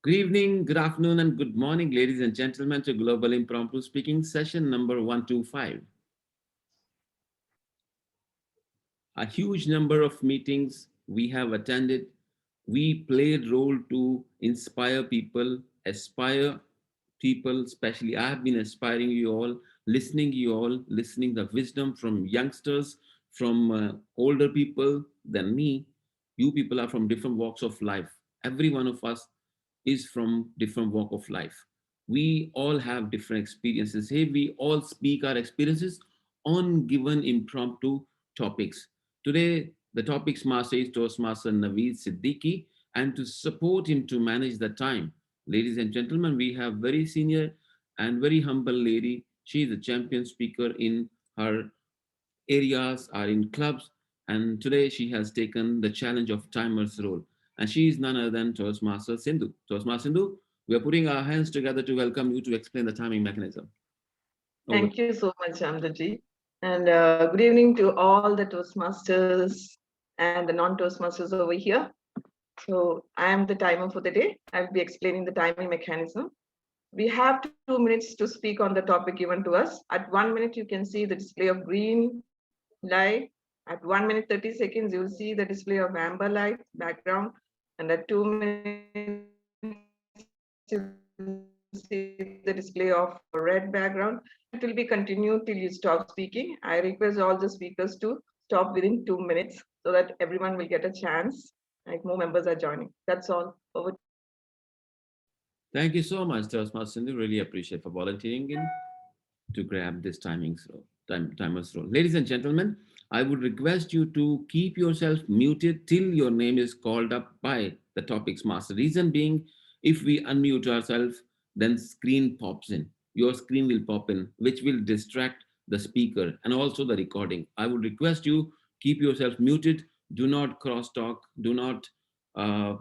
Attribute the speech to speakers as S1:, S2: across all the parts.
S1: Good evening, good afternoon, and good morning, ladies and gentlemen, to Global Impromptu Speaking session number 125. A huge number of meetings we have attended. We played role to inspire people, aspire people, especially I have been aspiring you all, listening the wisdom from youngsters, from older people than me. You people are from different walks of life. Every one of us is from different walk of life. We all have different experiences. Hey, we all speak our experiences on given impromptu topics. Today, the topics master is Toastmaster Naveed Siddiqui, and to support him to manage the time, ladies and gentlemen, we have very senior and very humble lady. She is a champion speaker in her areas, are in clubs, and today she has taken the challenge of timer's role. And she is none other than Toastmaster Sindhu. Toastmaster Sindhu, we are putting our hands together to welcome you to explain the timing mechanism. Over.
S2: Thank you so much, Amjad. And good evening to all the Toastmasters and the non-Toastmasters over here. So I am the timer for the day. I'll be explaining the timing mechanism. We have 2 minutes to speak on the topic given to us. At 1 minute, you can see the display of green light. At 1 minute, 30 seconds, you'll see the display of amber light background. And at 2 minutes, you'll see the display of red background. It will be continued till you stop speaking. I request all the speakers to stop within 2 minutes so that everyone will get a chance. Like more members are joining. That's all. Over.
S1: Thank you so much, Toastmaster Sindhu. Really appreciate for volunteering in to grab this timer's role. Ladies and gentlemen, I would request you to keep yourself muted till your name is called up by the topics master. Reason being, if we unmute ourselves, then screen pops in. Your screen will pop in, which will distract the speaker and also the recording. I would request you keep yourself muted. Do not crosstalk. Do not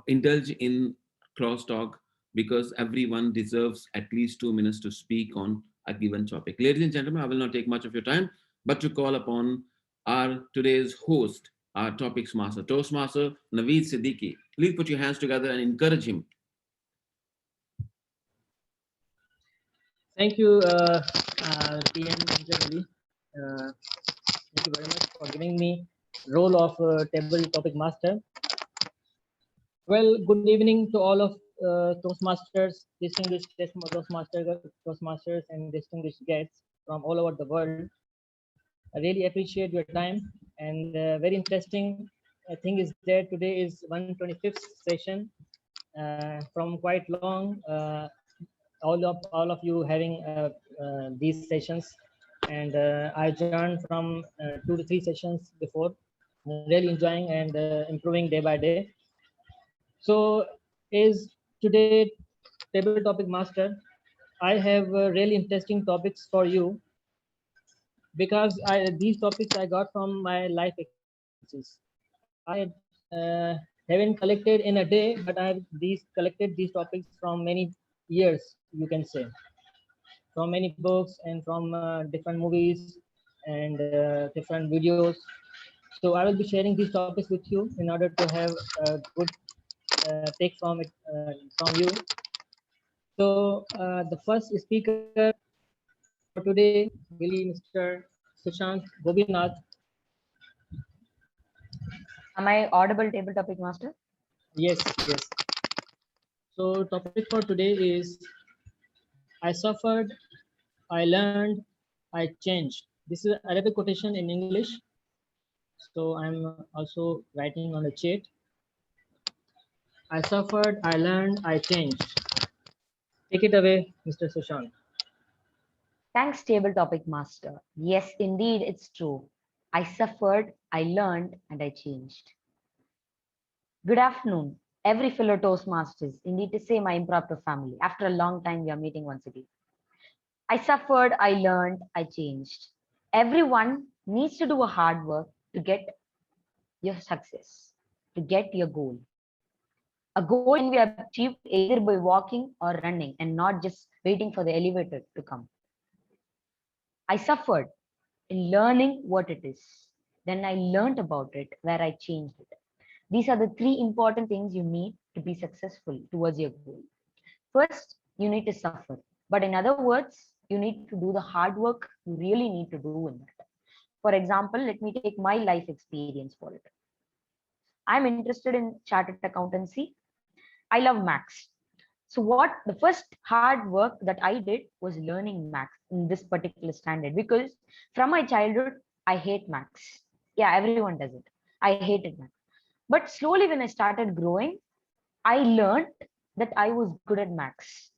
S1: indulge in crosstalk because everyone deserves at least 2 minutes to speak on a given topic. Ladies and gentlemen, I will not take much of your time, but to call upon our today's host, our topics master, Toastmaster Naveed Siddiqui. Please put your hands together and encourage him.
S3: Thank you, PM Amjad. Thank you very much for giving me role of table topic master. Well, good evening to all of Toastmasters, distinguished Toastmasters, and distinguished guests from all over the world. I really appreciate your time, and very interesting thing is that today is 125th session from quite long. All of you having these sessions, and I joined from 2 to 3 sessions before, really enjoying and improving day by day. So is today table topic master, I have really interesting topics for you because these topics I got from my life experiences. I haven't collected in a day, but I have collected these topics from many years, you can say, from many books and from different movies and different videos. So I will be sharing these topics with you in order to have a good take from it from you. So the first speaker for today will be Mr. Sushant Gobinath.
S4: Am I audible, table topic master?
S3: Yes, yes. So topic for today is I suffered, I learned, I changed. This is an Arabic quotation in English. So I'm also writing on the chat. I suffered, I learned, I changed. Take it away, Mr. Sushant.
S4: Thanks, table topic master. Yes, indeed, it's true. I suffered, I learned, and I changed. Good afternoon, every fellow Toastmasters. Indeed, to say my impromptu family. After a long time, we are meeting once again. I suffered, I learned, I changed. Everyone needs to do a hard work to get your success, to get your goal. A goal can be achieved either by walking or running and not just waiting for the elevator to come. I suffered in learning what it is. Then I learned about it, where I changed it. These are the 3 important things you need to be successful towards your goal. First, you need to suffer. But in other words, you need to do the hard work you really need to do in that. For example, let me take my life experience for it. I'm interested in chartered accountancy. I love maths. So what the first hard work that I did was learning maths in this particular standard, because from my childhood I hate maths. Yeah, everyone does it. I hated maths. But slowly when I started growing, I learned that I was good at maths.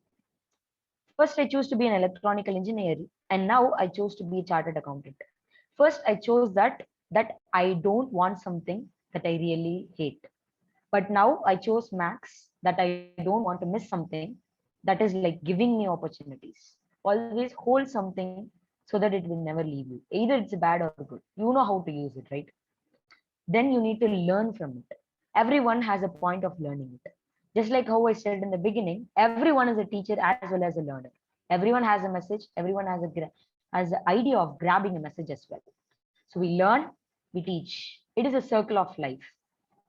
S4: First, I chose to be an electronical engineer, and now I chose to be a chartered accountant. First, I chose that I don't want something that I really hate. But now I chose maths, that I don't want to miss something that is like giving me opportunities. Always hold something so that it will never leave you. Either it's bad or good. You know how to use it, right? Then you need to learn from it. Everyone has a point of learning it. Just like how I said in the beginning, everyone is a teacher as well as a learner. Everyone has a message. Everyone has the idea of grabbing a message as well. So we learn, we teach. It is a circle of life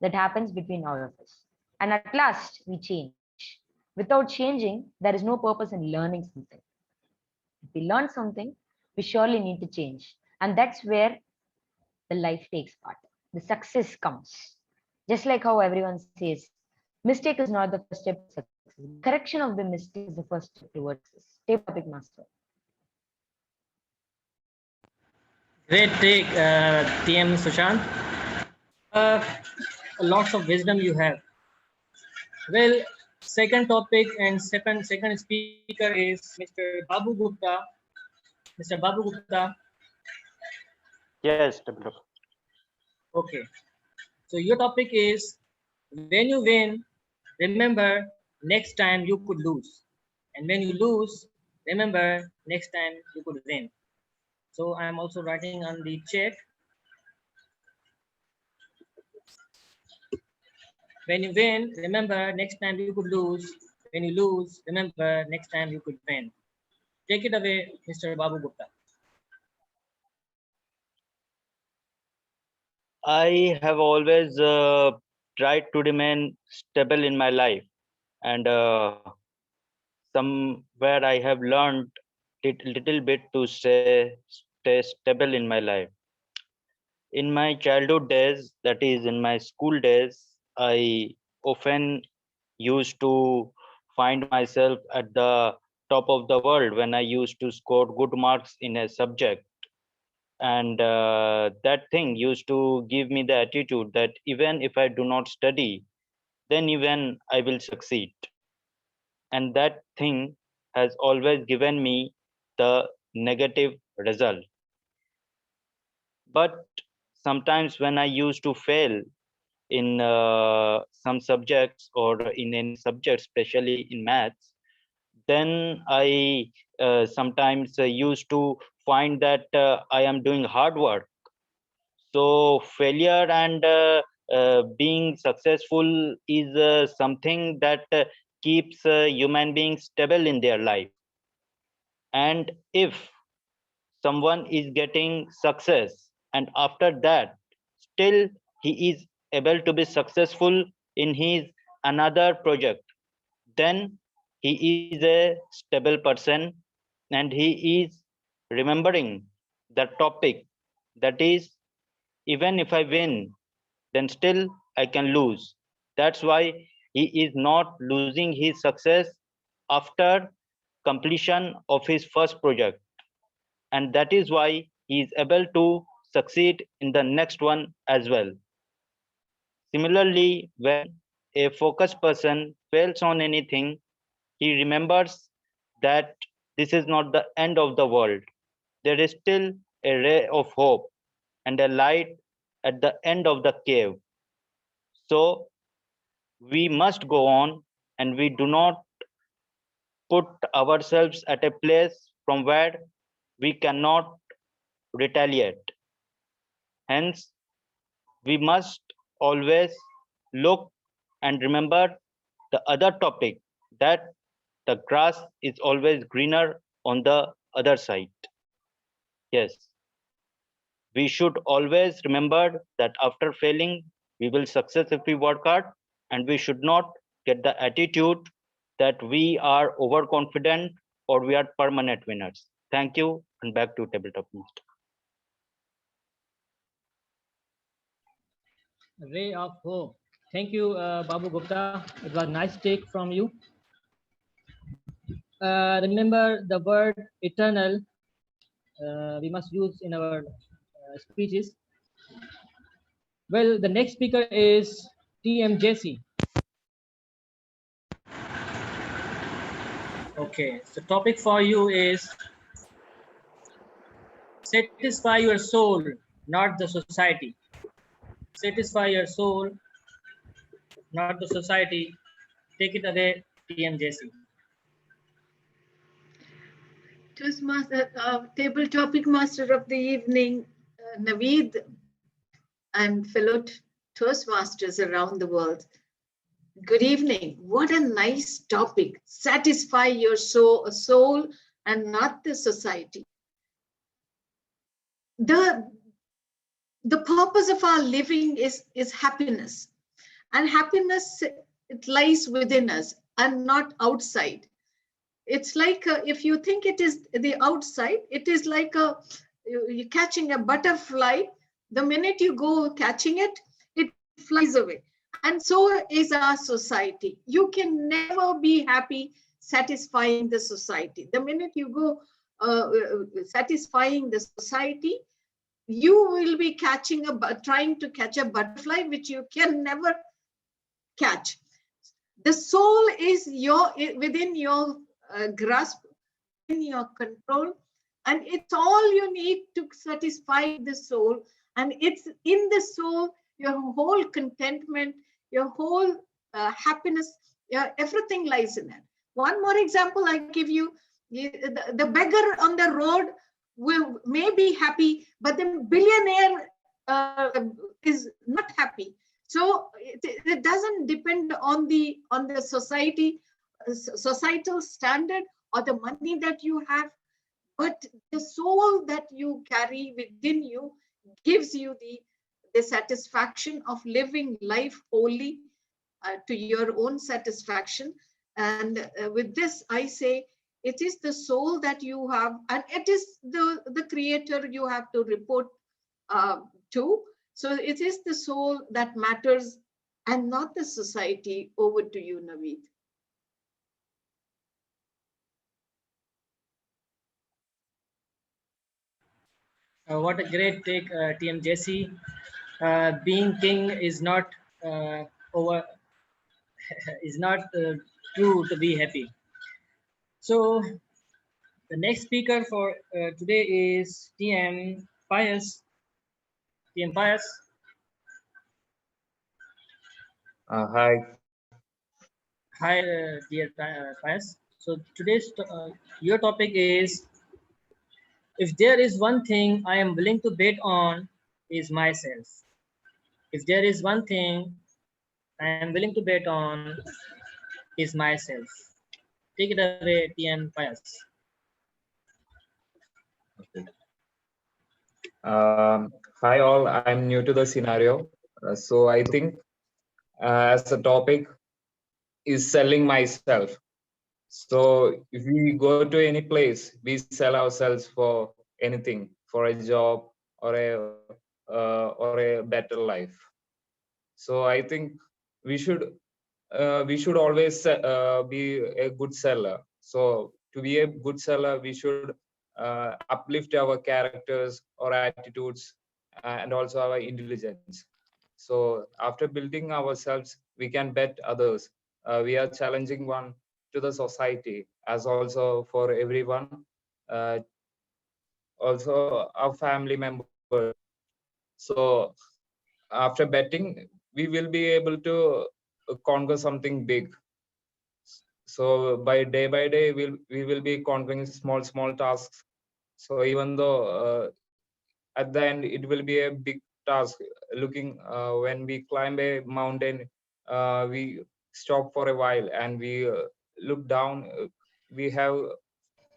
S4: that happens between all of us. And at last, we change. Without changing, there is no purpose in learning something. If we learn something, we surely need to change. And that's where the life takes part. The success comes. Just like how everyone says, mistake is not the first step to success. The correction of the mistake is the first step towards success. Table topic master.
S3: Great take, TM Sushant. Lots of wisdom you have. Well, second topic and second speaker is Mr. Babu Gupta. Mr. Babu Gupta.
S5: Yes, develop.
S3: Okay. So your topic is, when you win, remember next time you could lose. And when you lose, remember next time you could win. So I'm also writing on the chat. When you win, remember next time you could lose. When you lose, remember next time you could win. Take it away, Mr. Babu Gupta.
S5: I have always tried to remain stable in my life, and somewhere I have learned it little bit to stay stable in my life. In my childhood days, that is in my school days, I often used to find myself at the top of the world when I used to score good marks in a subject. And that thing used to give me the attitude that even if I do not study, then even I will succeed. And that thing has always given me the negative result. But sometimes when I used to fail in some subjects or in any subject, especially in maths, then I sometimes used to find that I am doing hard work. So failure and being successful is something that keeps human beings stable in their life. And if someone is getting success and after that still he is able to be successful in his another project, then he is a stable person and he is remembering the topic, that is, even if I win, then still I can lose. That's why he is not losing his success after completion of his first project. And that is why he is able to succeed in the next one as well. Similarly, when a focused person fails on anything, he remembers that this is not the end of the world. There is still a ray of hope and a light at the end of the cave. So we must go on and we do not put ourselves at a place from where we cannot retaliate. Hence, we must always look and remember the other topic, that the grass is always greener on the other side. Yes, we should always remember that after failing, we will success if we work hard, and we should not get the attitude that we are overconfident or we are permanent winners. Thank you, and back to Tabletop Master.
S3: Ray of hope. Thank you, Babu Gupta. It was nice take from you. Remember the word eternal we must use in our speeches. Well, the next speaker is TMJC. Okay, so topic for you is satisfy your soul, not the society. Satisfy your soul, not the society. Take it away, TMJC.
S6: Toastmaster, table topic master of the evening, Naveed, and fellow Toastmasters around the world. Good evening. What a nice topic. Satisfy your soul and not the society. The purpose of our living is happiness. And happiness, it lies within us and not outside. It's like if you think it is the outside, it is like you're catching a butterfly. The minute you go catching it, it flies away. And so is our society. You can never be happy satisfying the society. The minute you go satisfying the society, you will be trying to catch a butterfly, which you can never catch. The soul is within your grasp, in your control, and it's all you need to satisfy the soul. And it's in the soul, your whole contentment, your whole happiness, everything lies in it. One more example I give you, the beggar on the road may be happy, but the billionaire is not happy. So it doesn't depend on the societal standard or the money that you have, but the soul that you carry within you gives you the satisfaction of living life wholly to your own satisfaction. And with this, I say, it is the soul that you have, and it is the creator you have to report to. So it is the soul that matters and not the society. Over to you, Naveed.
S3: What a great take, TMJC. Being king is not over, is not true to be happy. So the next speaker for today is TM Pius. TM Pius.
S7: Hi.
S3: Hi, dear Pius. So today's your topic is, if there is one thing I am willing to bet on, is myself. If there is one thing I am willing to bet on, is myself. Take it away, TM Pius.
S7: Okay. Hi all, I'm new to the scenario. So I think as a topic is selling myself. So if we go to any place, we sell ourselves for anything, for a job or a better life. So I think we should always be a good seller. So to be a good seller, we should uplift our characters or attitudes and also our intelligence. So after building ourselves, we can bet others. We are challenging one to the society as also for everyone, also our family members. So after betting, we will be able to conquer something big. So by day, we will be conquering small tasks. So even though at the end it will be a big task, looking when we climb a mountain, we stop for a while and we look down. We have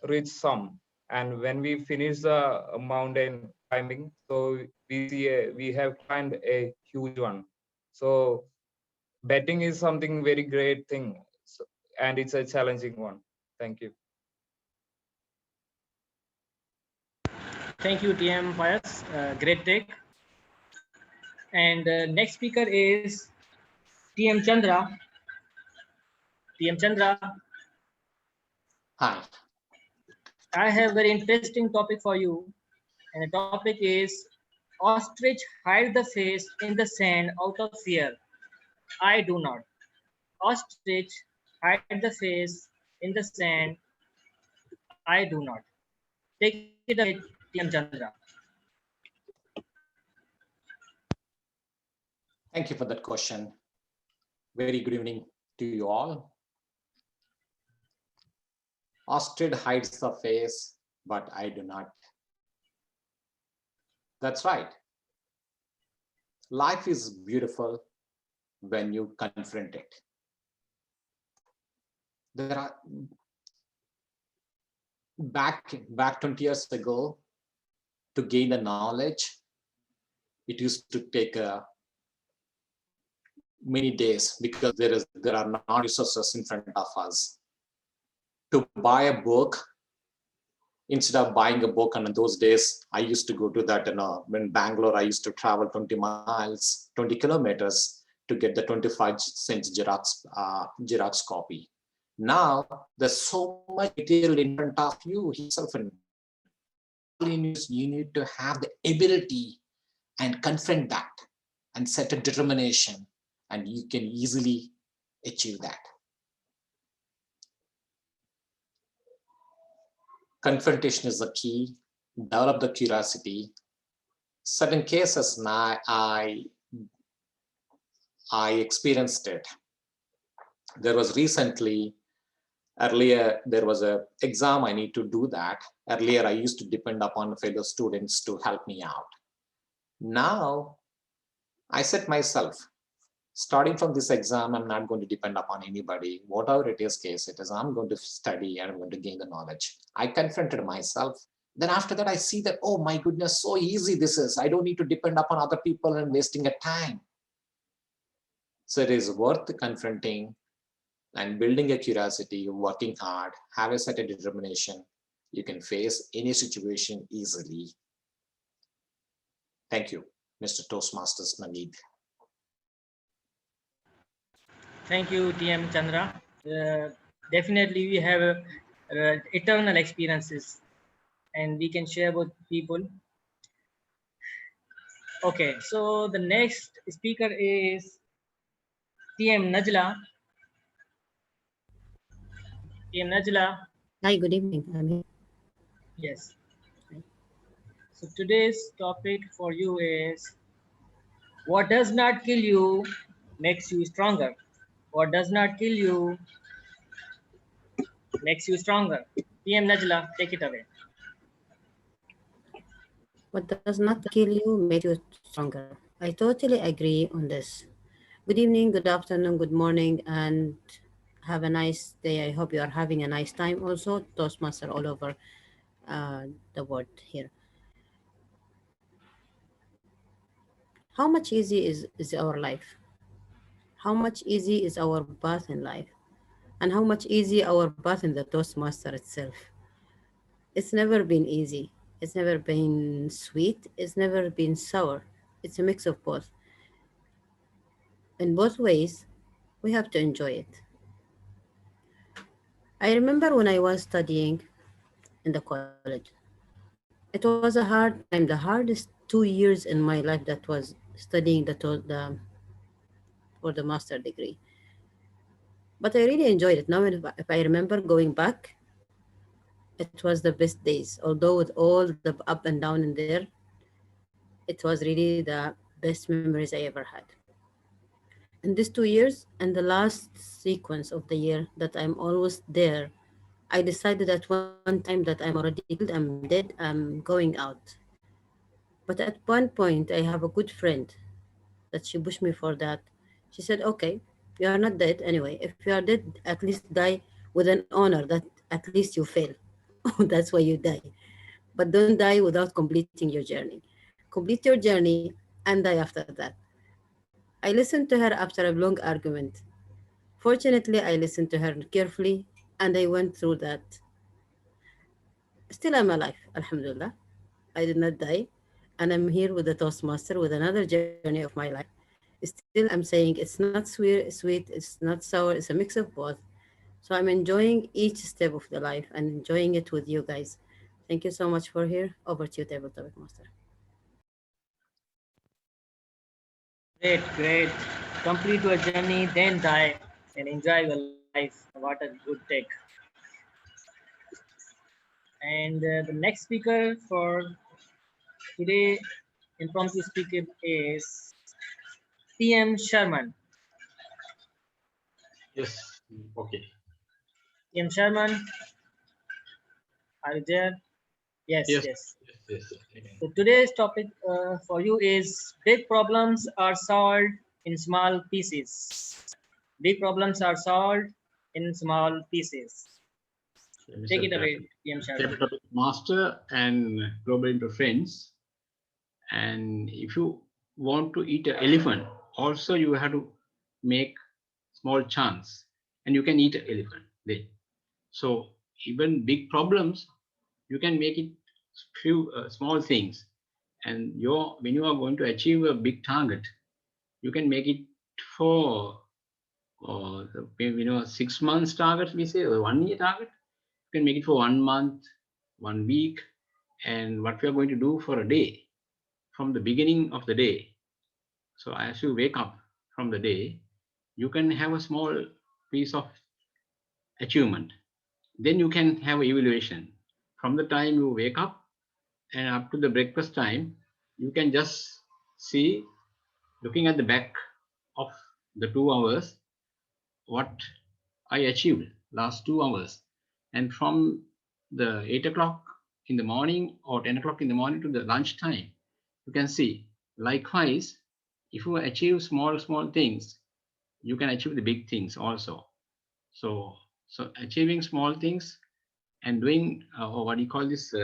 S7: reached some, and when we finish the mountain climbing, so we have climbed a huge one. So betting is something very great thing. So, and it's a challenging one. Thank you.
S3: Thank you, TM Pius. Great take. And next speaker is TM Chandra. TM Chandra,
S8: Hi.
S3: I have a very interesting topic for you. And the topic is ostrich hide the face in the sand out of fear. I do not. Ostrich hide the face in the sand. I do not. Take it away, TM Chandra.
S8: Thank you for that question. Very good evening to you all. Ostrich hides the face, but I do not. That's right. Life is beautiful when you confront it. There are back 20 years ago, to gain the knowledge, it used to take many days because there are not resources in front of us. To buy a book, instead of buying a book, and in those days, I used to go to that, in Bangalore, I used to travel 20 miles, 20 kilometers to get the 25-cent Xerox copy. Now, there's so much material in front of you yourself, and you need to have the ability and confront that and set a determination, and you can easily achieve that. Confrontation is the key. Develop the curiosity. Certain cases now I experienced it. There was recently, earlier there was a exam I need to do that. Earlier I used to depend upon fellow students to help me out. Now I set myself, starting from this exam, I'm not going to depend upon anybody. Whatever it is, case it is, I'm going to study and I'm going to gain the knowledge. I confronted myself. Then after that, I see that, oh my goodness, so easy this is. I don't need to depend upon other people and wasting a time. So it is worth confronting and building a curiosity, working hard, have a set of determination. You can face any situation easily. Thank you, Mr. Toastmasters Naveed.
S3: Thank you, TM Chandra. Definitely, we have eternal experiences and we can share with people. Okay, so the next speaker is TM Najla. TM Najla.
S9: Hi, good evening. I'm here.
S3: Yes. So today's topic for you is what does not kill you makes you stronger. What does not kill you makes you stronger. TM Najla, take it away.
S9: What does not kill you makes you stronger. I totally agree on this. Good evening, good afternoon, good morning, and have a nice day. I hope you are having a nice time also. Toastmaster all over the world here. How much easy is our life? How much easy is our path in life? And how much easy our path in the Toastmaster itself? It's never been easy. It's never been sweet. It's never been sour. It's a mix of both. In both ways, we have to enjoy it. I remember when I was studying in the college, it was a hard time, the hardest 2 years in my life that was studying for the master degree. But I really enjoyed it. Now, if I remember going back, it was the best days. Although with all the up and down in there, it was really the best memories I ever had. In these 2 years and the last sequence of the year that I'm always there, I decided at one time that I'm already killed, I'm dead, I'm going out. But at one point, I have a good friend that she pushed me for that. She said, okay, you are not dead anyway. If you are dead, at least die with an honor that at least you fail. That's why you die. But don't die without completing your journey. Complete your journey and die after that. I listened to her after a long argument. Fortunately, I listened to her carefully and I went through that. Still, I'm alive, Alhamdulillah. I did not die. And I'm here with the Toastmaster with another journey of my life. Still, I'm saying it's not sweet, it's not sour, it's a mix of both. So I'm enjoying each step of the life and enjoying it with you guys. Thank you so much for here. Over to you, Table Topic Master.
S3: Great, great. Complete your journey, then die and enjoy your life. What a good take. And the next speaker for today, impromptu speaker is TM Sharman.
S10: Yes. Okay.
S3: TM Sharman, are you there? Yes,
S10: Yes.
S3: yes.
S10: Yes.
S3: So today's topic for you is big problems are solved in small pieces. Big problems are solved in small pieces. Take it away, TM Sharman.
S10: Topic master and global into friends. And if you want to eat an elephant, also you have to make small chunks, and you can eat an elephant then. So even big problems, you can make it few small things, and when you are going to achieve a big target, you can make it for 6 months target, we say, or 1 year target. You can make it for 1 month, 1 week, and what we are going to do for a day from the beginning of the day. So as you wake up from the day, you can have a small piece of achievement. Then you can have evaluation. From the time you wake up and up to the breakfast time, you can just see, looking at the back of the 2 hours, what I achieved last 2 hours. And from the 8 o'clock in the morning or 10 o'clock in the morning to the lunch time, you can see. Likewise, if you achieve small things, you can achieve the big things also. So achieving small things and doing or what do you call this,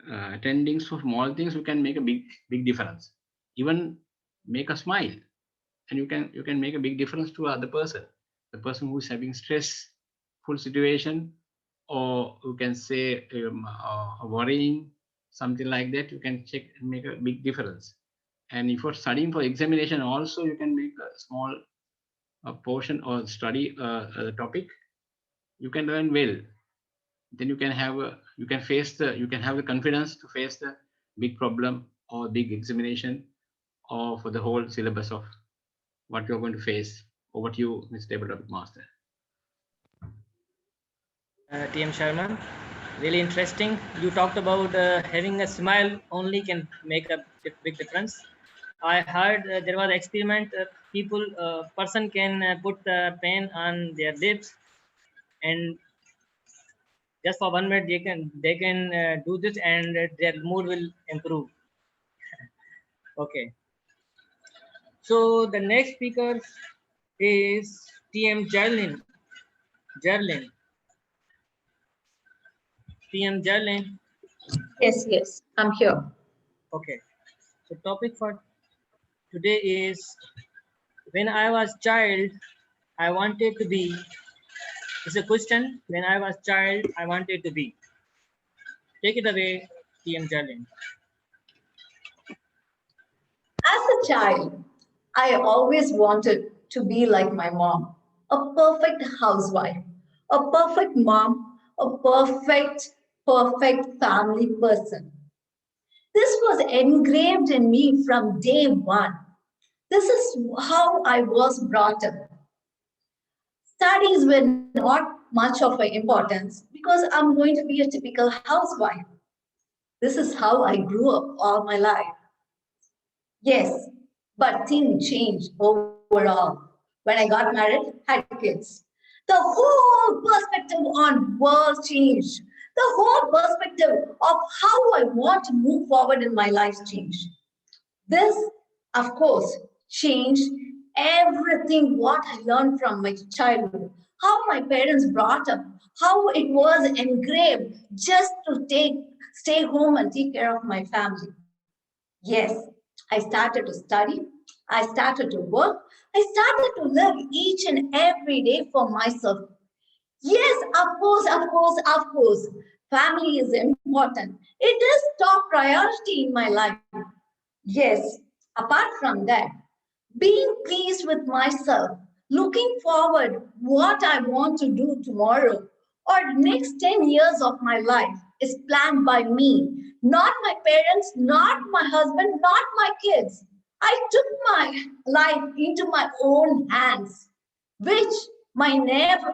S10: attending to small things, you can make a big difference. Even make a smile, and you can make a big difference to other person, the person who is having stressful situation, or you can say worrying, something like that. You can check and make a big difference. And if you're studying for examination also, you can make a small portion or study a topic, you can learn well. Then you can have you can have the confidence to face the big problem or big examination, or for the whole syllabus of what you're going to face. Over to you, Mr. Table Topic Master.
S3: TM Sharman, really interesting. You talked about having a smile only can make a big difference. I heard there was experiment. Person can put pen on their lips, and just for 1 minute they can do this, and their mood will improve. Okay. So the next speaker is TM Jarlin. TM Jarlin.
S6: Yes, I'm here.
S3: Okay. So topic for today is, when I was child, I wanted to be. It's a question. When I was child, I wanted to be. Take it away, TM Jarlin.
S6: As a child, I always wanted to be like my mom, a perfect housewife, a perfect mom, a perfect family person. This was engraved in me from day one. This is how I was brought up. Studies were not much of an importance because I'm going to be a typical housewife. This is how I grew up all my life. Yes, but things changed overall. When I got married, had kids. The whole perspective on world changed. The whole perspective of how I want to move forward in my life changed. This, of course, changed everything what I learned from my childhood, how my parents brought up, how it was engraved just to stay home and take care of my family. Yes, I started to study.
S11: I started to work. I started to live each and every day for myself. Yes, of course. Family is important. It is top priority in my life. Yes, apart from that, being pleased with myself, looking forward what I want to do tomorrow or next 10 years of my life is planned by me, not my parents, not my husband, not my kids. I took my life into my own hands, which my never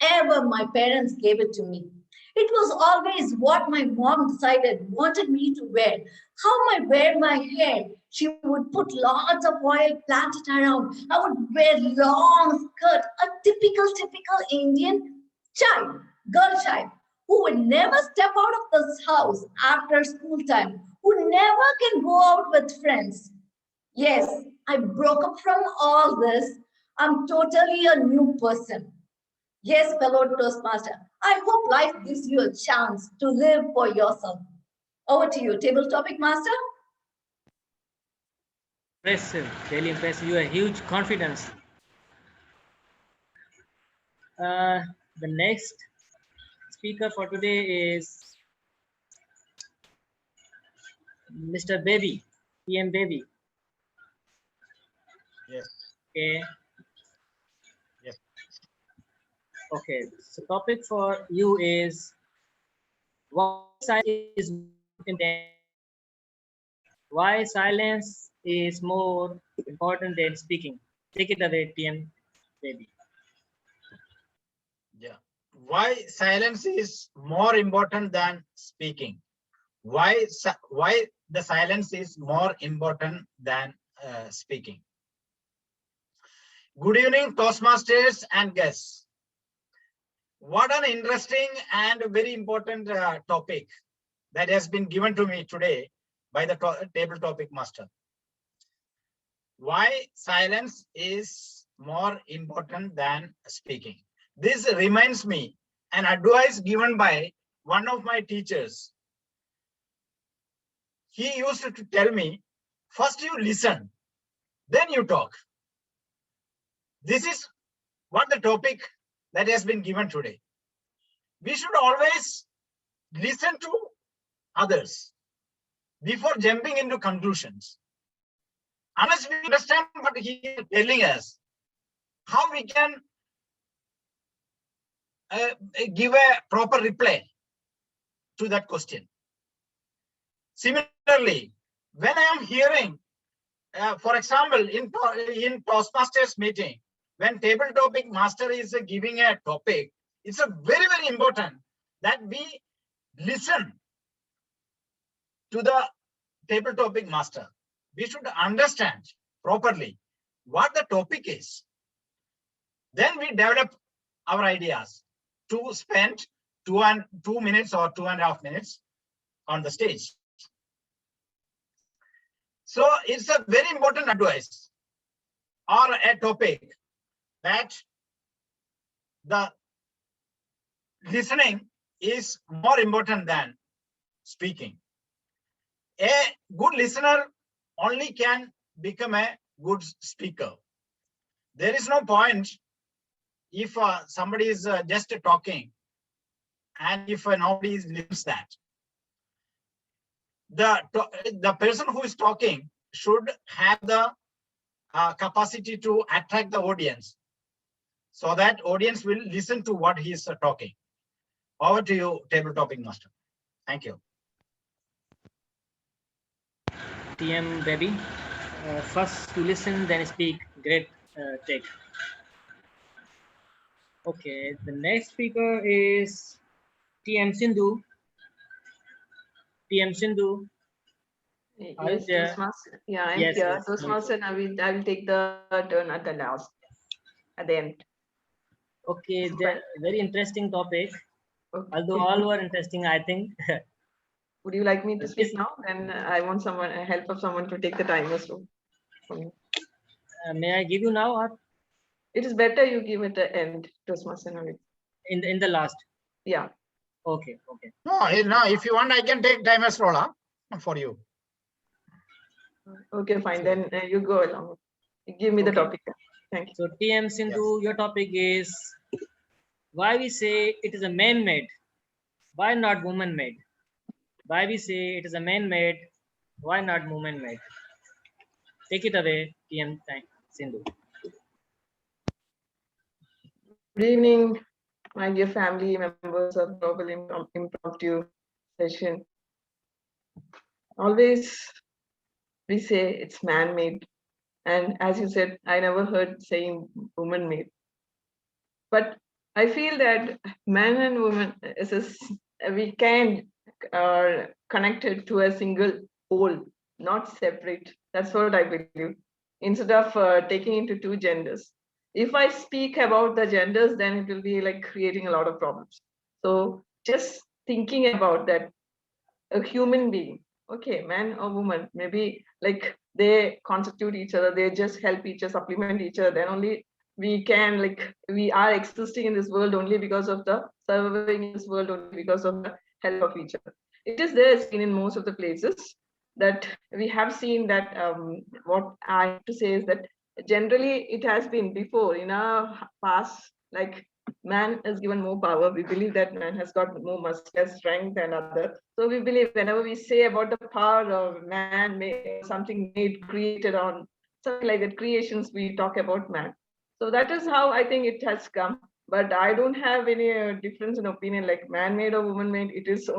S11: ever my parents gave it to me. It was always what my mom decided wanted me to wear, how I wear my hair. She would put lots of oil, plant it around. I would wear long skirt, a typical Indian child, girl child, who would never step out of this house after school time, who never can go out with friends. Yes, I broke up from all this. I'm totally a new person. Yes, fellow Toastmaster, I hope life gives you a chance to live for yourself. Over to you, table topic master.
S3: Impressive, really impressive. You have huge confidence. The next speaker for today is Mr. Baby, PM Baby.
S12: Yes.
S3: Okay.
S12: Yes.
S3: Okay. So topic for you is why silence is more important than speaking. Take it away, PM Baby.
S12: Yeah. Why silence is more important than speaking? Why the silence is more important than speaking? Good evening, Toastmasters and guests. What an interesting and very important topic that has been given to me today by the table topic master. Why silence is more important than speaking? This reminds me an advice given by one of my teachers. He used to tell me, first you listen, then you talk. This is what the topic that has been given today. We should always listen to others before jumping into conclusions. Unless we understand what he is telling us, how we can give a proper reply to that question. Similarly, when I am hearing, for example, in Toastmasters meeting, when table topic master is giving a topic, it's a very important that we listen to the table topic master. We should understand properly what the topic is. Then we develop our ideas to spend 2 minutes or 2.5 minutes on the stage. So it's a very important advice or a topic that the listening is more important than speaking. A good listener only can become a good speaker. There is no point if somebody is just talking and if nobody listens that. The person who is talking should have the capacity to attract the audience so that audience will listen to what he is talking. Over to you, table topic master. Thank you.
S3: TM Baby, first to listen, then speak. Great take. Okay, the next speaker is TM Sindhu. TM Sindhu.
S2: Yes, Toastmaster. Yeah, I'm
S3: yes,
S2: here.
S3: yes,
S2: Toastmaster, and I will take the turn at the last, at the end.
S3: Okay, very interesting topic.
S2: Okay.
S3: Although all were interesting, I think.
S2: Would you like me to speak now? Then I want someone, help of someone to take the timer. So,
S3: may I give you now, or
S2: it is better you give it the end, Toastmaster.
S3: In the last.
S2: Yeah.
S3: Okay.
S12: No, if you want, I can take timer's role for you.
S2: Okay, fine. Then you go along. give me the
S3: Okay.
S2: topic. Thank you.
S3: So TM Sindhu, your topic is why we say it is a man-made, why not woman-made? Why we say it is a man-made, why not woman-made? Take it away, TM Sindhu.
S2: Good evening, my dear family members of Global Impromptu session. Always we say it's man-made, and as you said, I never heard saying woman-made. But I feel that man and woman we can are connected to a single whole, not separate. That's what I believe. Instead of taking into two genders. If I speak about the genders, then it will be like creating a lot of problems. So just thinking about that, a human being, okay, man or woman, maybe like they constitute each other, they just help each other, supplement each other, then only we can, like, we are existing in this world only because of the surviving in this world only because of the help of each other. It is there seen in most of the places that we have seen that what I have to say is that generally it has been before in our past, like man is given more power. We believe that man has got more muscular strength than other. So we believe whenever we say about the power of man, made, something made, created on something like that, creations, we talk about man. So that is how I think it has come. But I don't have any difference in opinion, like man-made or woman-made. It is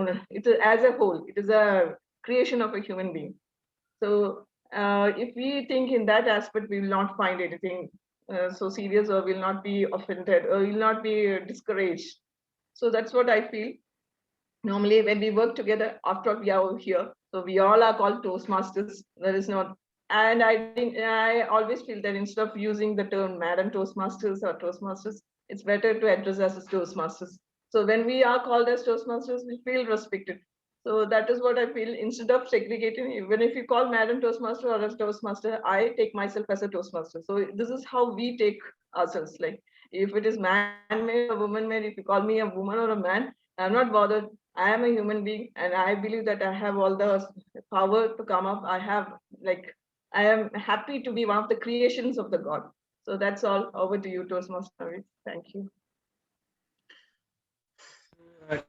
S2: as a whole. It is a creation of a human being. So if we think in that aspect, we will not find anything so serious, or will not be offended, or will not be discouraged. So that's what I feel. Normally, when we work together, after all, we are here. So we all are called Toastmasters. There is not, and I think I always feel that instead of using the term Madam Toastmasters or Toastmasters, it's better to address us as Toastmasters. So when we are called as Toastmasters, we feel respected. So that is what I feel. Instead of segregating, even if you call Madam Toastmaster or as Toastmaster, I take myself as a Toastmaster. So this is how we take ourselves. Like if it is man-made or woman-made, if you call me a woman or a man, I'm not bothered. I am a human being, and I believe that I have all the power to come up. I am happy to be one of the creations of the God. So that's all. Over to you, Toastmaster. Thank you.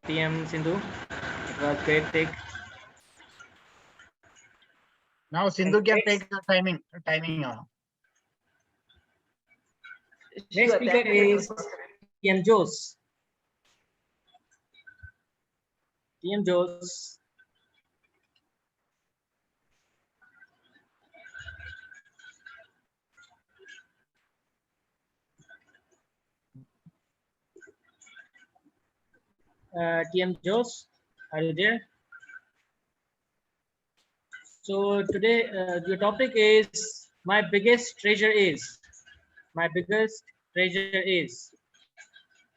S3: TM Sindhu, it was great take.
S12: Now Sindhu can take the timing now.
S3: Next speaker is TM Jose. TM Jose. TM Jose, are you there? So today your topic is my biggest treasure is. My biggest treasure is.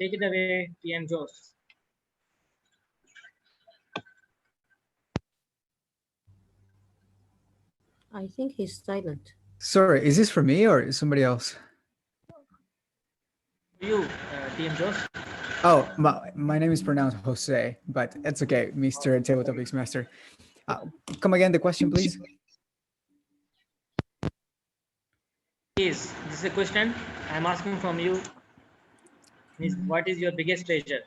S3: Take it away, TM Jose.
S9: I think he's silent.
S13: Sorry, is this for me or is somebody else?
S3: You, TM Jose.
S13: Oh, my name is pronounced Jose, but it's okay, Mr. Table Topics Master. Come again, the question, please.
S3: This is a question I'm asking from you. What is your biggest treasure?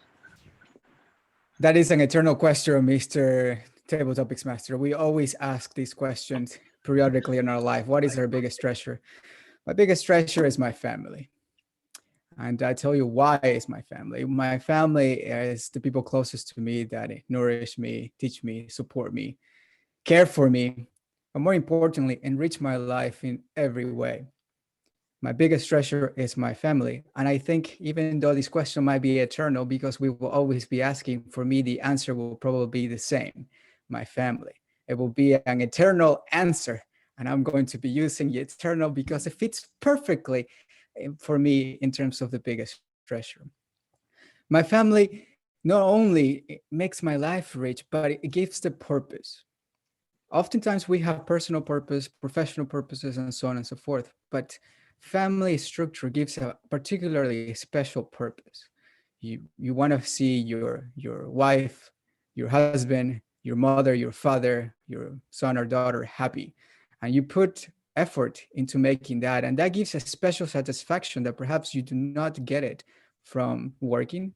S13: That is an eternal question, Mr. Table Topics Master. We always ask these questions periodically in our life. What is our biggest treasure? My biggest treasure is my family. And I tell you why it's my family. My family is the people closest to me that nourish me, teach me, support me, care for me, but more importantly, enrich my life in every way. My biggest treasure is my family. And I think even though this question might be eternal, because we will always be asking, for me, the answer will probably be the same, my family. It will be an eternal answer. And I'm going to be using eternal because it fits perfectly for me in terms of the biggest treasure. My family not only makes my life rich, but it gives the purpose. Oftentimes we have personal purpose, professional purposes, and so on and so forth, but family structure gives a particularly special purpose. You want to see your wife, your husband, your mother, your father, your son or daughter happy, and you put effort into making that. And that gives a special satisfaction that perhaps you do not get it from working.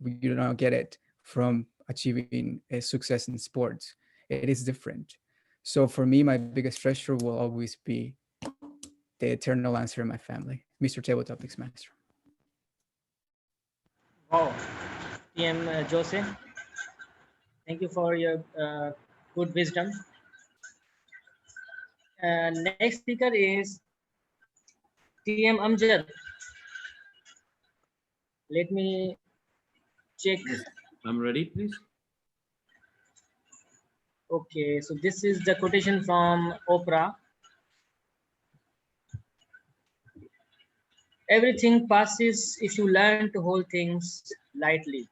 S13: You do not get it from achieving a success in sports. It is different. So for me, my biggest treasure will always be the eternal answer in my family, Mr. Table Topics Master.
S3: Wow, TM Jose, thank you for your good wisdom. Next speaker is TM Amjad. Let me check.
S1: Yes, I'm ready, please.
S3: Okay, so this is the quotation from Oprah. Everything passes if you learn to hold things lightly.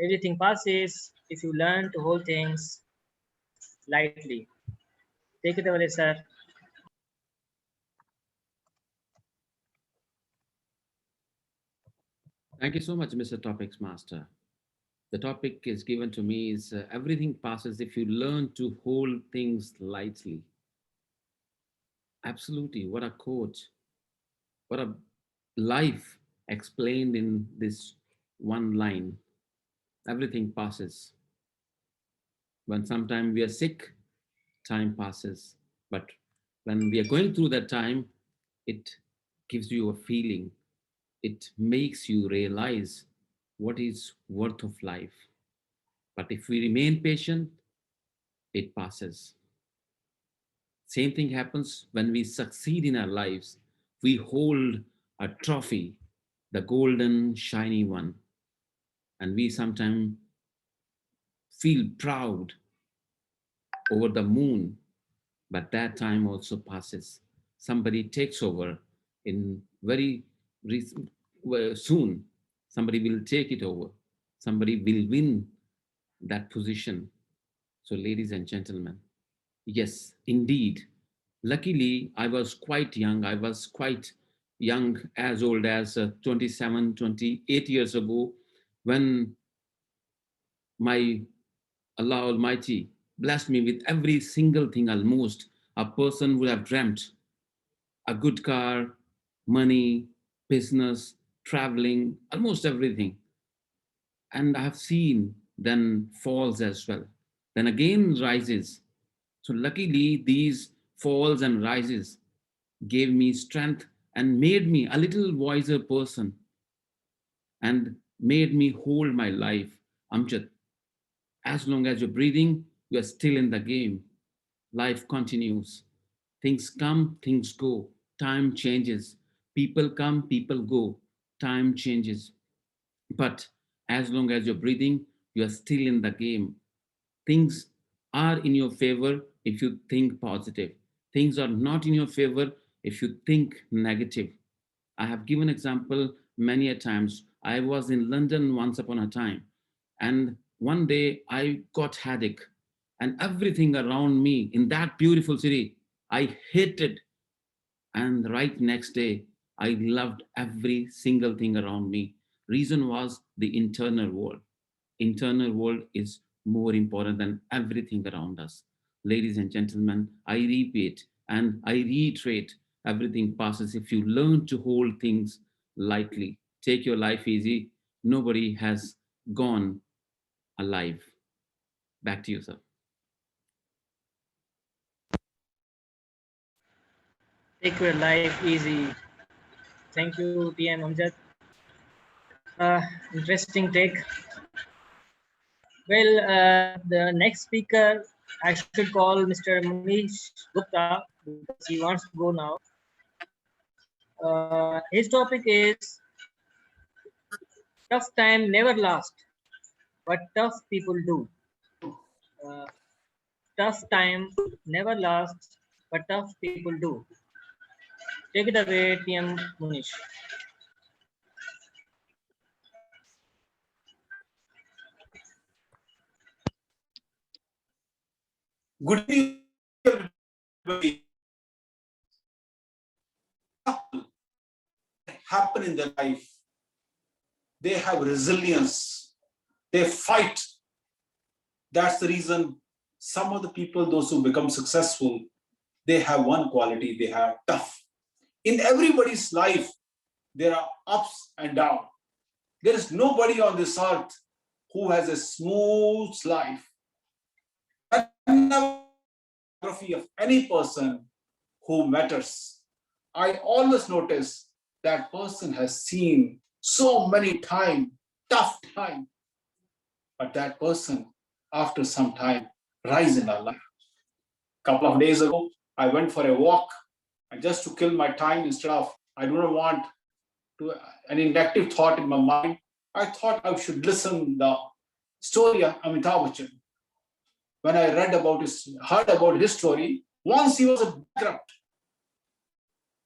S3: Everything passes if you learn to hold things lightly. Take it away, sir.
S1: Thank you so much, Mr. Topics Master. The topic is given to me is everything passes if you learn to hold things lightly. Absolutely. What a quote. What a life explained in this one line. Everything passes. When sometimes we are sick, time passes. But when we are going through that time, it gives you a feeling. It makes you realize what is worth of life. But if we remain patient, it passes. Same thing happens when we succeed in our lives. We hold a trophy, the golden, shiny one, and we sometimes feel proud over the moon, but that time also passes. Somebody takes over in very soon. Somebody will take it over. Somebody will win that position. So, ladies and gentlemen, yes, indeed. Luckily, I was quite young. I was quite young, as old as 27, 28 years ago, when my Allah Almighty blessed me with every single thing almost a person would have dreamt: a good car, money, business, traveling, almost everything. And I have seen then falls as well. Then again rises. So luckily, these falls and rises gave me strength and made me a little wiser person and made me hold my life. Amjad, as long as you're breathing, you are still in the game. Life continues. Things come, things go. Time changes. People come, people go. Time changes. But as long as you're breathing, you are still in the game. Things are in your favor if you think positive. Things are not in your favor if you think negative. I have given example many a times. I was in London once upon a time, and one day I got headache, and everything around me in that beautiful city I hated. And right next day, I loved every single thing around me. Reason was the internal world. Internal world is more important than everything around us. Ladies and gentlemen, I repeat and I reiterate, everything passes if you learn to hold things lightly. Take your life easy. Nobody has gone alive. Back to you, sir.
S3: Take your life easy. Thank you, TM Amjad. Interesting take. Well, the next speaker, I should call Mr. Manish Gupta because he wants to go now. His topic is tough time never lasts, but tough people do. Uh, Tough time never lasts, but tough people do. Take it away, TM Manish.
S14: Good evening, everybody. Happen in their life. They have resilience. They fight. That's the reason some of the people, those who become successful, they have one quality, they are tough. In everybody's life, there are ups and downs. There is nobody on this earth who has a smooth life. Whenever biography of any person who matters, I always notice that person has seen so many time, tough time, but that person, after some time, rise in our life. Couple of days ago, I went for a walk, and just to kill my time, instead of, I do not want to any negative thought in my mind, I thought I should listen the story of Amitabh Bachchan. When I heard about his story, once he was a bankrupt,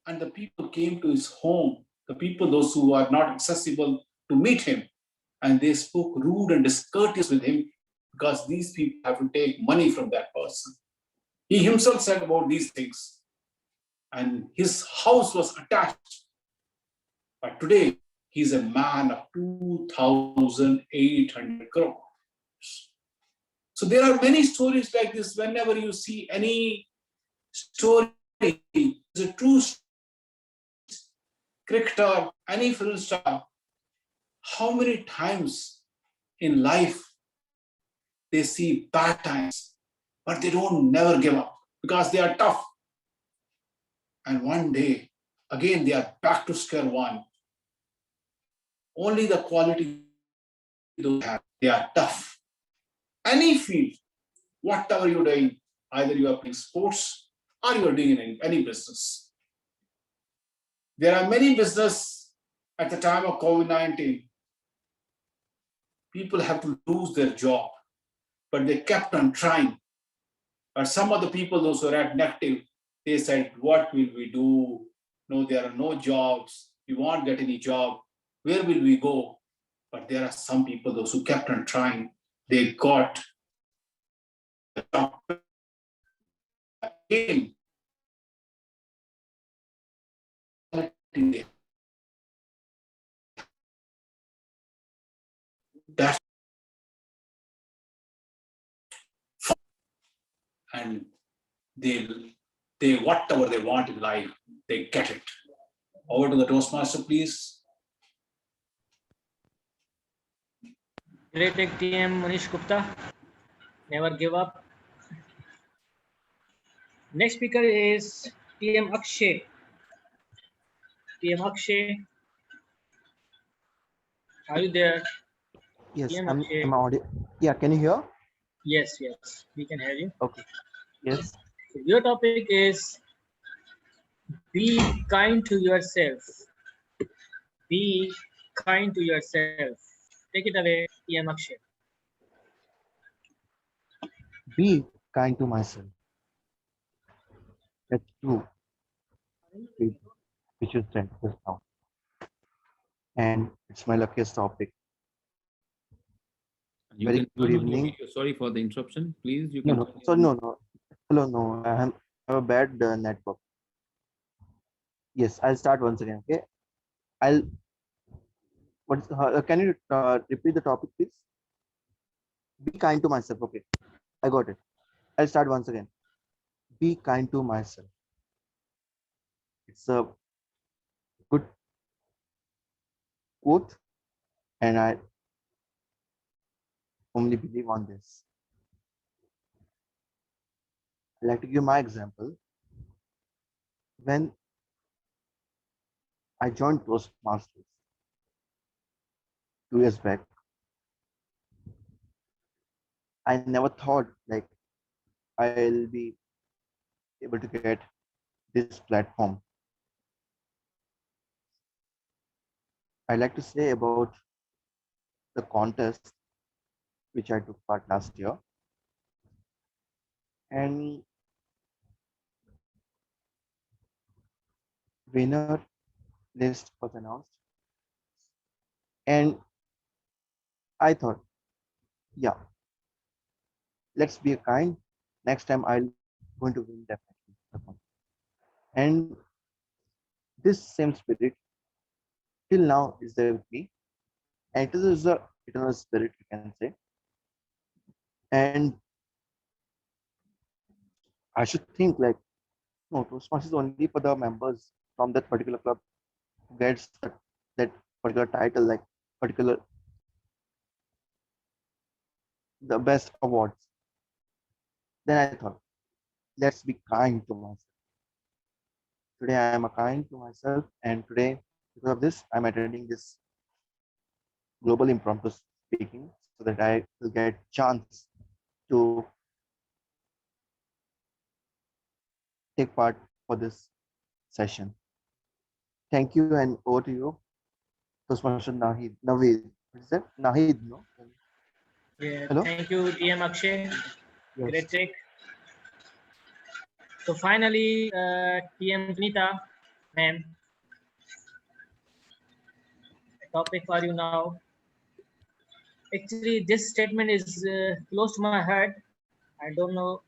S14: and the people came to his home, the people, those who are not accessible to meet him, and they spoke rude and discourteous with him because these people have to take money from that person. He himself said about these things, and his house was attached. But today, he's a man of 2,800 crores. So there are many stories like this. Whenever you see any story, it's a true cricketer, any film star, how many times in life they see bad times, but they don't never give up because they are tough. And one day, again, they are back to square one. Only the quality they have, they are tough. Any field, whatever you're doing, either you are playing sports or you are doing any business. There are many business at the time of COVID-19. People have to lose their job, but they kept on trying. But some of the people, those who are negative, they said, what will we do? No, there are no jobs. We won't get any job. Where will we go? But there are some people, those who kept on trying, they got the job. Again, that's and they whatever they want in life, they get it. Over to the Toastmaster, please.
S3: Great TM Manish Gupta. Never give up. Next speaker is TM Akshay. TM Akshay, are you there?
S15: Yes,
S3: TM
S15: I'm
S3: Akshay.
S15: audible. Yeah, can you hear?
S3: Yes, we can hear you.
S15: Okay. Yes.
S3: So your topic is be kind to yourself. Be kind to yourself. Take it away, TM Akshay.
S15: Be kind to myself. That's true. Which you said just now. And it's my luckiest topic.
S1: You
S15: Very
S1: can
S15: good
S1: turn on your
S15: evening.
S1: video. Sorry for the interruption. Please, you
S15: No,
S1: can.
S15: no. Sorry, no. Hello, no. I have a bad network. Yes, I'll start once again. Okay. Can you repeat the topic, please? Be kind to myself. Okay. I got it. I'll start once again. Be kind to myself. It's a good quote, and I only believe on this. I'd like to give my example. When I joined Toastmasters 2 years back, I never thought like I'll be able to get this platform. I like to say about the contest which I took part last year, and winner list was announced, and I thought, yeah, let's be kind. Next time I'm going to win definitely. And this same spirit till now is there with me, and it is a eternal spirit, you can say. And I should think like No, Toastmasters is only for the members from that particular club who gets that particular title, like particular the best awards. Then I thought, let's be kind to myself. Today I am a kind to myself, and today because of this, I'm attending this global impromptu speaking so that I will get chance to take part for this session. Thank you, and over to you, Toastmaster Nahid. Naveed. What is that? Nahid, no?
S3: Yeah,
S15: Hello?
S3: thank you, DM Akshay.
S15: Yes.
S3: Great take. So finally, TM Sunita, ma'am, topic for you now. Actually, this statement is close to my heart. I don't know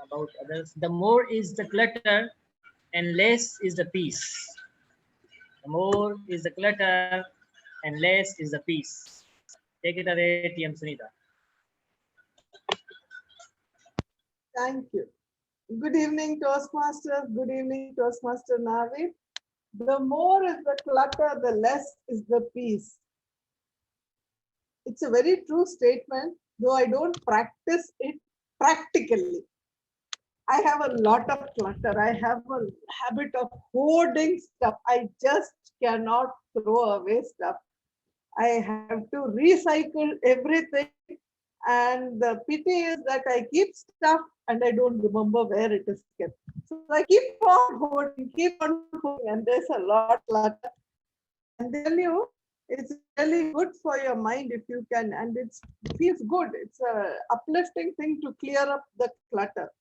S3: about others. The more is the clutter and less is the peace. The more is the clutter and less is the peace. Take it away, TM Sunita.
S2: Thank you. Good evening, Toastmasters. Good evening, Toastmaster Navid. The more is the clutter, the less is the peace. It's a very true statement, though I don't practice it practically. I have a lot of clutter. I have a habit of hoarding stuff. I just cannot throw away stuff. I have to recycle everything. And the pity is that I keep stuff and I don't remember where it is kept. So I keep on hoarding, and there's a lot of clutter. And then it's really good for your mind if you can, and it feels good. It's a uplifting thing to clear up the clutter.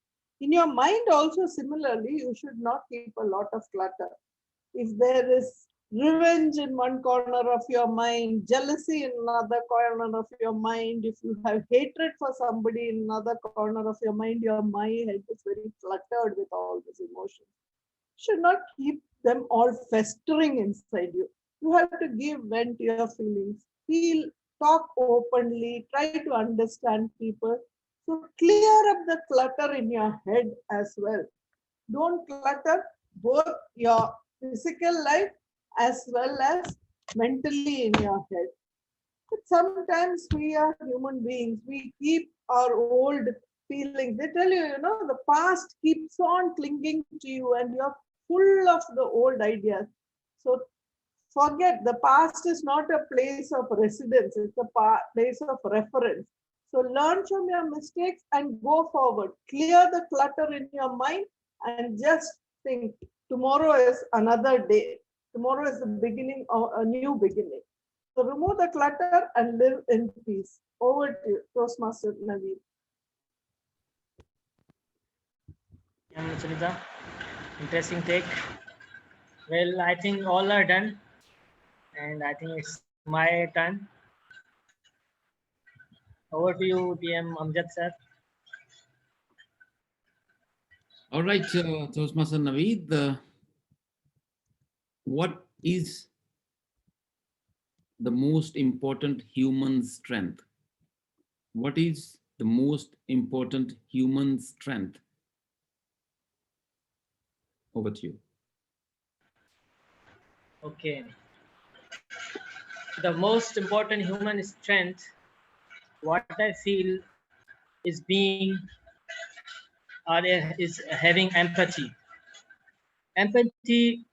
S2: In your mind also, similarly, you should not keep a lot of clutter. If there is revenge in one corner of your mind, jealousy in another corner of your mind, if you have hatred for somebody in another corner of your mind is very cluttered with all these emotions. You should not keep them all festering inside you. You have to give vent to your feelings. Feel, talk openly, try to understand people. So clear up the clutter in your head as well. Don't clutter both your physical life as well as mentally in your head. But sometimes we are human beings. We keep our old feelings. They tell you, the past keeps on clinging to you and you're full of the old ideas. So forget, the past is not a place of residence. It's a place of reference. So learn from your mistakes and go forward. Clear the clutter in your mind and just think tomorrow is another day. Tomorrow is the beginning of a new beginning. So remove the clutter and live in peace. Over to you, Toastmaster Naveed.
S3: Sunita, interesting take. Well, I think all are done, and I think it's my turn. Over to you, TM Amjad sir.
S1: All right, Toastmaster Naveed, what is the most important human strength? What is the most important human strength? Over to you.
S3: Okay. The most important human strength, what I feel, is being or is having empathy. Empathy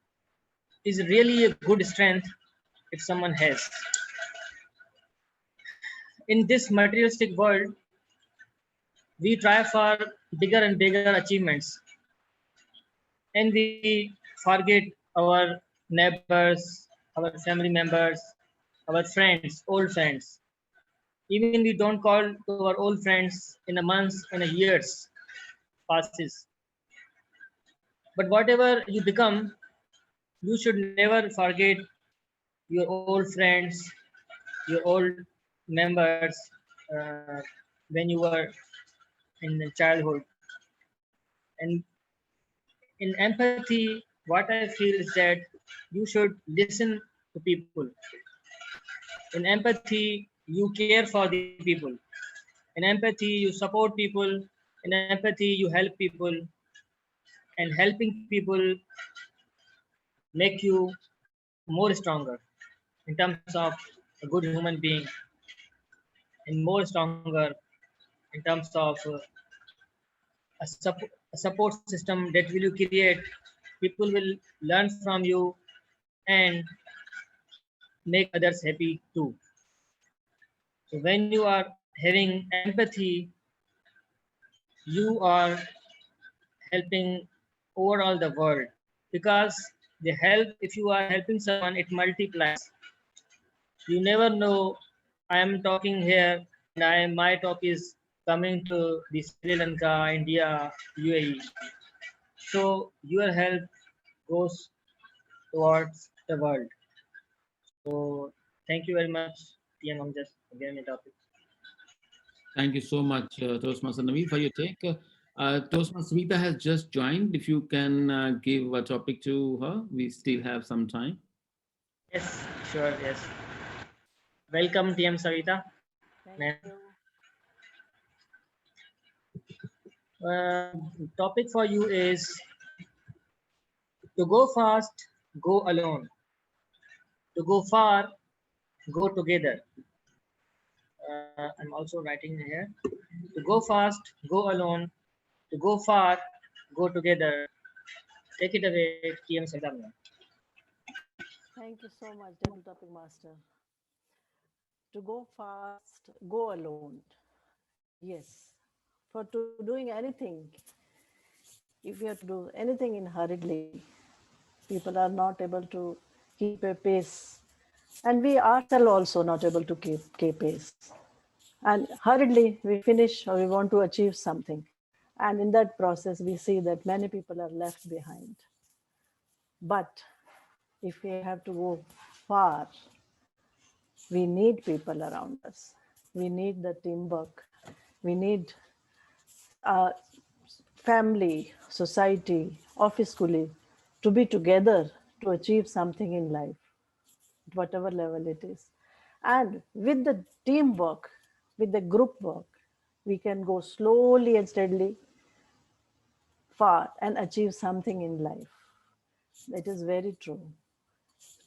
S3: is really a good strength if someone has. In this materialistic world, we try for bigger and bigger achievements, and we forget our neighbors, our family members, our friends, old friends. Even we don't call to our old friends in a month, in a years passes. But whatever you become, you should never forget your old friends, your old members when you were in the childhood. And in empathy, what I feel is that you should listen to people. In empathy, you care for the people. In empathy, you support people. In empathy, you help people. and helping people make you more stronger in terms of a good human being and more stronger in terms of a support system that will you create. People will learn from you and make others happy too. So when you are having empathy, you are helping overall the world, because the help, if you are helping someone, it multiplies. You never know. I am talking here and my talk is coming to the Sri Lanka, India, UAE. So your help goes towards the world. So thank you very much, TM Amjad, for giving me topic.
S1: Thank you so much, Toastmaster Naveed, for your take. Toastmaster Smita has just joined. If you can give a topic to her, we still have some time.
S3: Yes, sure, yes. Welcome, TM Savita. Topic for you is to go fast, go alone. To go far, go together. I'm also writing here. To go fast, go alone. To go far, go together. Take it away, TM Savita.
S16: Thank you so much, Table Topic Master. To go fast, go alone. Yes. For doing anything, if you have to do anything in hurriedly, people are not able to keep a pace. And we ourselves also not able to keep pace. And hurriedly we finish or we want to achieve something. And in that process, we see that many people are left behind. But if we have to go far, we need people around us. We need the teamwork. We need family, society, office colleague to be together to achieve something in life, at whatever level it is. And with the teamwork, with the group work, we can go slowly and steadily far and achieve something in life. That is very true.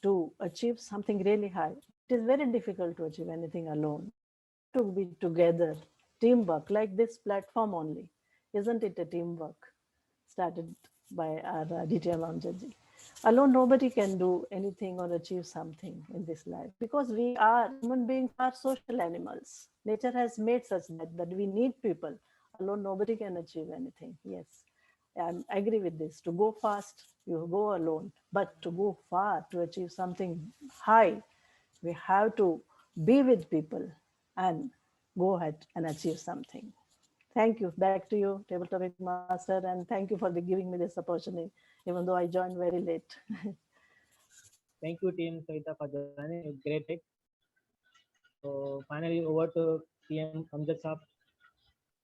S16: To achieve something really high, it is very difficult to achieve anything alone. We have to be together, teamwork, like this platform only. Isn't it a teamwork started by our DTM Amjadji? Alone, nobody can do anything or achieve something in this life, because we are human beings, are social animals. Nature has made such that we need people. Alone, nobody can achieve anything. Yes, I agree with this. To go fast, you go alone, but to go far, to achieve something high, we have to be with people and go ahead and achieve something. Thank you. Back to you, Table Topic Master, and thank you for giving me this opportunity, even though I joined very late.
S3: Thank you, Team Savita, for joining. It's great take. So finally, over to TM Amjad Saab.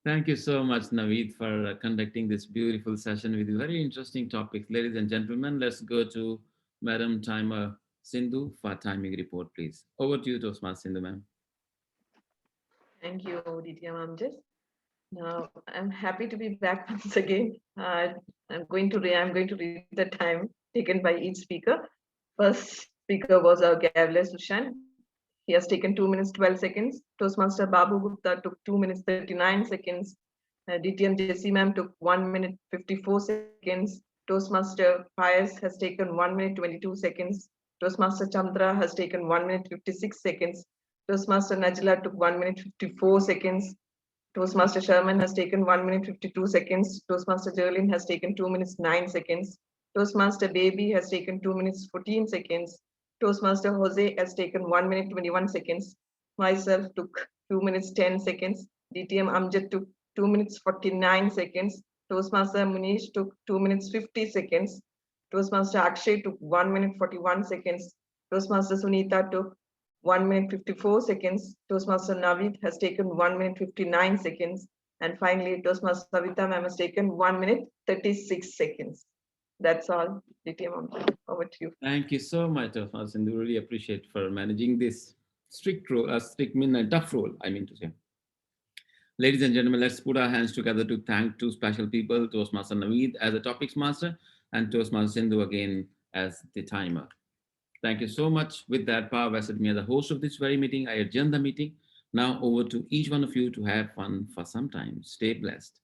S1: Thank you so much, Naveed, for conducting this beautiful session with very interesting topics. Ladies and gentlemen, let's go to Madam Timer Sindhu for timing report, please. Over to you, Toastmaster Sindhu, ma'am.
S2: Thank you, DTM Amjad. Now, I'm happy to be back once again. I'm going to read the time taken by each speaker. First speaker was our Gavle Sushan. He has taken 2 minutes 12 seconds. Toastmaster Babu Gupta took 2 minutes 39 seconds. DTM Jessie ma'am took 1 minute 54 seconds. Toastmaster Pius has taken 1 minute 22 seconds. Toastmaster Chandra has taken 1 minute 56 seconds. Toastmaster Najla took 1 minute 54 seconds. Toastmaster Sherman has taken 1 minute 52 seconds. Toastmaster Jerlin has taken 2 minutes 9 seconds. Toastmaster Baby has taken 2 minutes 14 seconds. Toastmaster Jose has taken 1 minute 21 seconds. Myself took 2 minutes 10 seconds. DTM Amjad took 2 minutes 49 seconds. Toastmaster Munish took 2 minutes 50 seconds. Toastmaster Akshay took 1 minute 41 seconds. Toastmaster Sunita took 1 minute 54 seconds. Toastmaster Naveed has taken 1 minute 59 seconds. And finally, Toastmaster Savita ma'am has taken 1 minute 36 seconds. That's all. DTM Amjad, over to you.
S1: Thank you so much, Toastmaster Sindhu. Really appreciate for managing this strict role, tough role, I mean to say. Ladies and gentlemen, let's put our hands together to thank two special people, Toastmaster Naveed as the topics master and Toastmaster Sindhu again as the timer. Thank you so much. With that, power vested me as the host of this very meeting. I adjourn the meeting. Now over to each one of you to have fun for some time. Stay blessed.